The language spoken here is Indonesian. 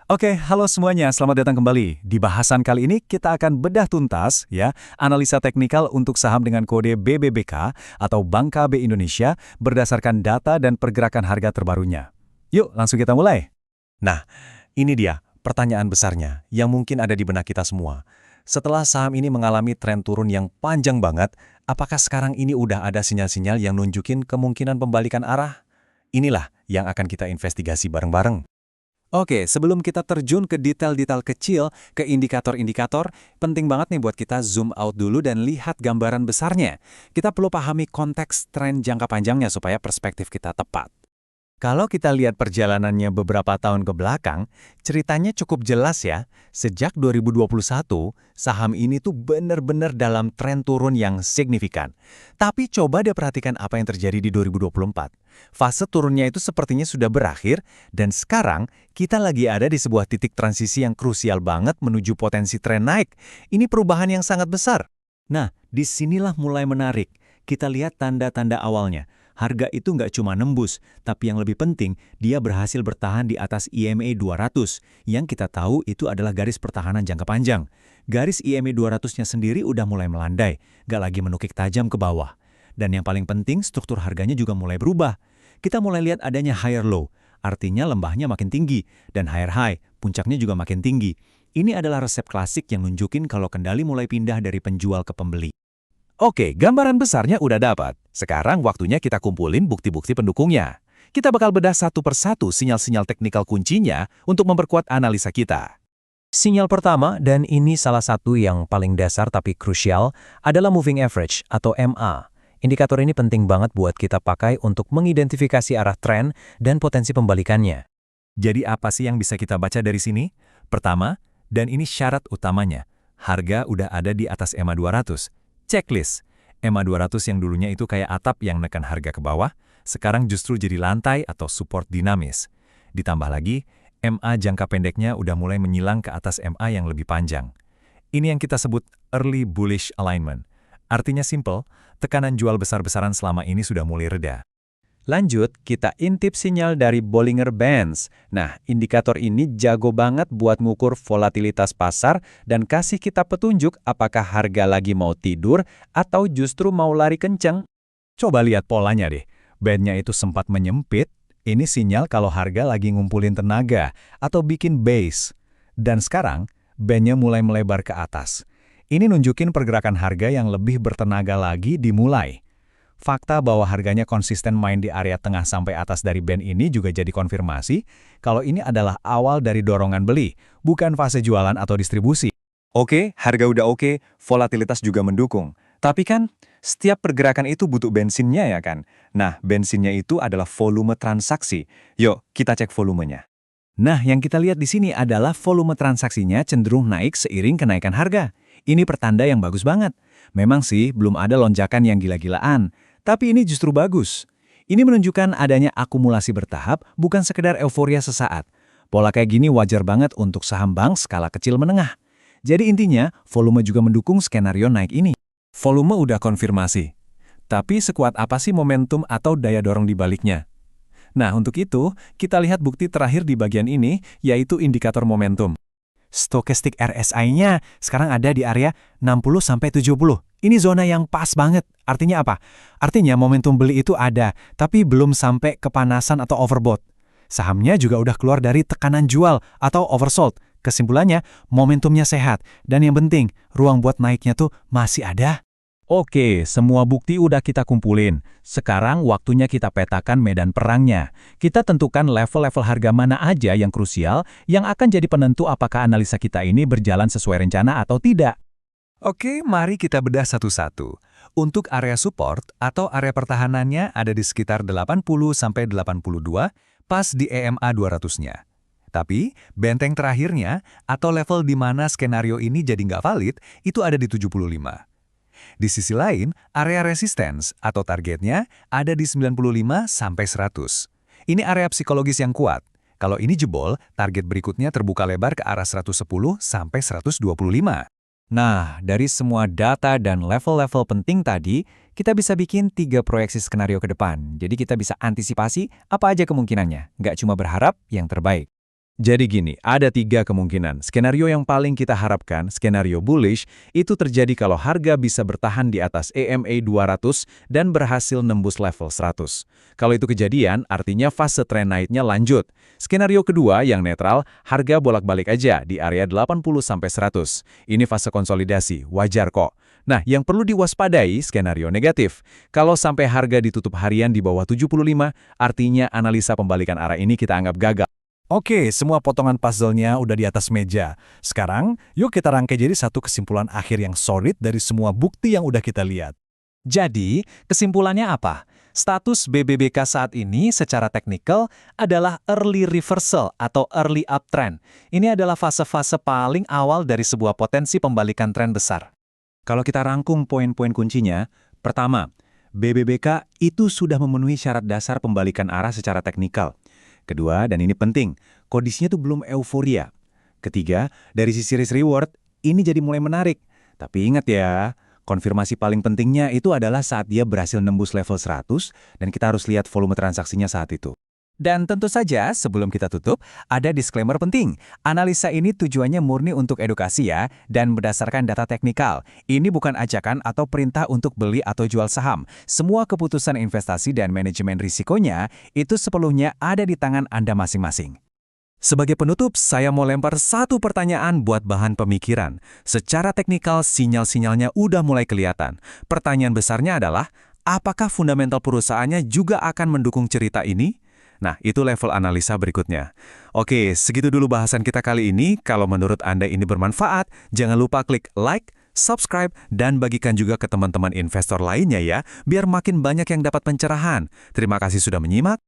Oke, halo semuanya, selamat datang kembali. Di bahasan kali ini kita akan bedah tuntas ya, analisa teknikal untuk saham dengan kode BBBK atau Bank KB Indonesia berdasarkan data dan pergerakan harga terbarunya. Yuk, langsung kita mulai. Nah, ini dia pertanyaan besarnya yang mungkin ada di benak kita semua. Setelah saham ini mengalami tren turun yang panjang banget, apakah sekarang ini udah ada sinyal-sinyal yang nunjukin kemungkinan pembalikan arah? Inilah yang akan kita investigasi bareng-bareng. Oke, sebelum kita terjun ke detail-detail kecil, ke indikator-indikator, penting banget nih buat kita zoom out dulu dan lihat gambaran besarnya. Kita perlu pahami konteks tren jangka panjangnya supaya perspektif kita tepat. Kalau kita lihat perjalanannya beberapa tahun ke belakang, ceritanya cukup jelas ya. Sejak 2021, saham ini tuh benar-benar dalam tren turun yang signifikan. Tapi coba deh perhatikan apa yang terjadi di 2024. Fase turunnya itu sepertinya sudah berakhir, dan sekarang kita lagi ada di sebuah titik transisi yang krusial banget menuju potensi tren naik. Ini perubahan yang sangat besar. Nah, disinilah mulai menarik. Kita lihat tanda-tanda awalnya. Harga itu nggak cuma nembus, tapi yang lebih penting, dia berhasil bertahan di atas EMA 200, yang kita tahu itu adalah garis pertahanan jangka panjang. Garis EMA 200-nya sendiri udah mulai melandai, nggak lagi menukik tajam ke bawah. Dan yang paling penting, struktur harganya juga mulai berubah. Kita mulai lihat adanya higher low, artinya lembahnya makin tinggi, dan higher high, puncaknya juga makin tinggi. Ini adalah resep klasik yang nunjukin kalau kendali mulai pindah dari penjual ke pembeli. Oke, gambaran besarnya udah dapat. Sekarang waktunya kita kumpulin bukti-bukti pendukungnya. Kita bakal bedah satu persatu sinyal-sinyal teknikal kuncinya untuk memperkuat analisa kita. Sinyal pertama, dan ini salah satu yang paling dasar tapi krusial, adalah moving average atau MA. Indikator ini penting banget buat kita pakai untuk mengidentifikasi arah tren dan potensi pembalikannya. Jadi apa sih yang bisa kita baca dari sini? Pertama, dan ini syarat utamanya, harga udah ada di atas EMA 200. Checklist, EMA 200 yang dulunya itu kayak atap yang nekan harga ke bawah, sekarang justru jadi lantai atau support dinamis. Ditambah lagi, MA jangka pendeknya udah mulai menyilang ke atas MA yang lebih panjang. Ini yang kita sebut early bullish alignment. Artinya simple, tekanan jual besar-besaran selama ini sudah mulai reda. Lanjut, kita intip sinyal dari Bollinger Bands. Nah, indikator ini jago banget buat ngukur volatilitas pasar dan kasih kita petunjuk apakah harga lagi mau tidur atau justru mau lari kenceng. Coba lihat polanya deh. Bandnya itu sempat menyempit, ini sinyal kalau harga lagi ngumpulin tenaga atau bikin base. Dan sekarang, bandnya mulai melebar ke atas. Ini nunjukin pergerakan harga yang lebih bertenaga lagi dimulai. Fakta bahwa harganya konsisten main di area tengah sampai atas dari band ini juga jadi konfirmasi kalau ini adalah awal dari dorongan beli, bukan fase jualan atau distribusi. Oke, harga udah oke, volatilitas juga mendukung. Tapi kan, setiap pergerakan itu butuh bensinnya ya kan? Nah, bensinnya itu adalah volume transaksi. Yuk, kita cek volumenya. Nah, yang kita lihat di sini adalah volume transaksinya cenderung naik seiring kenaikan harga. Ini pertanda yang bagus banget. Memang sih, belum ada lonjakan yang gila-gilaan. Tapi ini justru bagus. Ini menunjukkan adanya akumulasi bertahap, bukan sekedar euforia sesaat. Pola kayak gini wajar banget untuk saham bank skala kecil menengah. Jadi intinya, volume juga mendukung skenario naik ini. Volume udah konfirmasi. Tapi sekuat apa sih momentum atau daya dorong di baliknya? Nah, untuk itu, kita lihat bukti terakhir di bagian ini, yaitu indikator momentum. Stochastic RSI-nya sekarang ada di area 60-70. Ini zona yang pas banget. Artinya apa? Artinya momentum beli itu ada, tapi belum sampai kepanasan atau overbought. Sahamnya juga udah keluar dari tekanan jual atau oversold. Kesimpulannya, momentumnya sehat. Dan yang penting, ruang buat naiknya tuh masih ada. Oke, semua bukti udah kita kumpulin. Sekarang waktunya kita petakan medan perangnya. Kita tentukan level-level harga mana aja yang krusial, yang akan jadi penentu apakah analisa kita ini berjalan sesuai rencana atau tidak. Oke, mari kita bedah satu-satu. Untuk area support atau area pertahanannya ada di sekitar 80-82, pas di EMA 200-nya. Tapi, benteng terakhirnya atau level di mana skenario ini jadi nggak valid, itu ada di 75. Di sisi lain, area resistance atau targetnya ada di 95-100. Ini area psikologis yang kuat. Kalau ini jebol, target berikutnya terbuka lebar ke arah 110-125. Nah, dari semua data dan level-level penting tadi, kita bisa bikin 3 proyeksi skenario ke depan. Jadi kita bisa antisipasi apa aja kemungkinannya, nggak cuma berharap yang terbaik. Jadi gini, ada 3 kemungkinan. Skenario yang paling kita harapkan, skenario bullish, itu terjadi kalau harga bisa bertahan di atas EMA 200 dan berhasil nembus level 100. Kalau itu kejadian, artinya fase tren naiknya lanjut. Skenario kedua yang netral, harga bolak-balik aja di area 80-100. Ini fase konsolidasi, wajar kok. Nah, yang perlu diwaspadai, skenario negatif. Kalau sampai harga ditutup harian di bawah 75, artinya analisa pembalikan arah ini kita anggap gagal. Oke, semua potongan puzzle-nya udah di atas meja. Sekarang, yuk kita rangkai jadi satu kesimpulan akhir yang solid dari semua bukti yang udah kita lihat. Jadi, kesimpulannya apa? Status BBBK saat ini secara teknikal adalah early reversal atau early uptrend. Ini adalah fase-fase paling awal dari sebuah potensi pembalikan tren besar. Kalau kita rangkum poin-poin kuncinya, pertama, BBBK itu sudah memenuhi syarat dasar pembalikan arah secara teknikal. Kedua, dan ini penting, kondisinya tuh belum euforia. Ketiga, dari sisi risk-reward, ini jadi mulai menarik. Tapi ingat ya, konfirmasi paling pentingnya itu adalah saat dia berhasil nembus level 100 dan kita harus lihat volume transaksinya saat itu. Dan tentu saja, sebelum kita tutup, ada disclaimer penting. Analisa ini tujuannya murni untuk edukasi ya, dan berdasarkan data teknikal. Ini bukan ajakan atau perintah untuk beli atau jual saham. Semua keputusan investasi dan manajemen risikonya, itu sepenuhnya ada di tangan Anda masing-masing. Sebagai penutup, saya mau lempar satu pertanyaan buat bahan pemikiran. Secara teknikal, sinyal-sinyalnya udah mulai kelihatan. Pertanyaan besarnya adalah, apakah fundamental perusahaannya juga akan mendukung cerita ini? Nah, itu level analisa berikutnya. Oke, segitu dulu bahasan kita kali ini. Kalau menurut Anda ini bermanfaat, jangan lupa klik like, subscribe, dan bagikan juga ke teman-teman investor lainnya ya, biar makin banyak yang dapat pencerahan. Terima kasih sudah menyimak.